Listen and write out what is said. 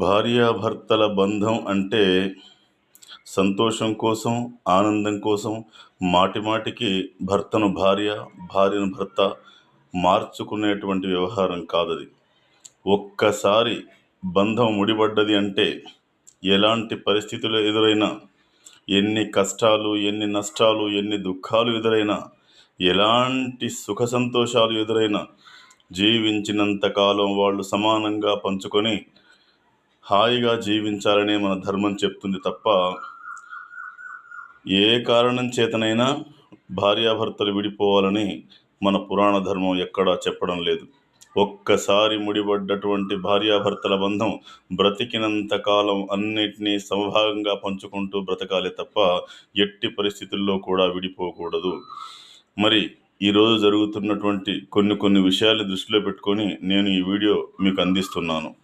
భార్యాభర్తల బంధం అంటే సంతోషం కోసం, ఆనందం కోసం మాటిమాటికి భర్తను భార్య, భార్యను భర్త మార్చుకునేటువంటి వ్యవహారం కాదది. ఒక్కసారి బంధం ముడిపడ్డది అంటే ఎలాంటి పరిస్థితులు ఎదురైనా, ఎన్ని కష్టాలు, ఎన్ని నష్టాలు, ఎన్ని దుఃఖాలు ఎదురైనా, ఎలాంటి సుఖ సంతోషాలు ఎదురైనా జీవించినంత కాలం వాళ్ళు సమానంగా పంచుకొని హాయిగా జీవించాలనే మన ధర్మం చెప్తుంది తప్ప, ఏ కారణం చేతనైనా భార్యాభర్తలు విడిపోవాలని మన పురాణ ధర్మం ఎక్కడా చెప్పడం లేదు. ఒక్కసారి ముడిపడ్డటువంటి భార్యాభర్తల బంధం బ్రతికినంత కాలం అన్నిటినీ సమభాగంగా పంచుకుంటూ బ్రతకాలే తప్ప ఎట్టి పరిస్థితుల్లో కూడా విడిపోకూడదు. మరి ఈరోజు జరుగుతున్నటువంటి కొన్ని విషయాలు దృష్టిలో పెట్టుకొని నేను ఈ వీడియో మీకు అందిస్తున్నాను.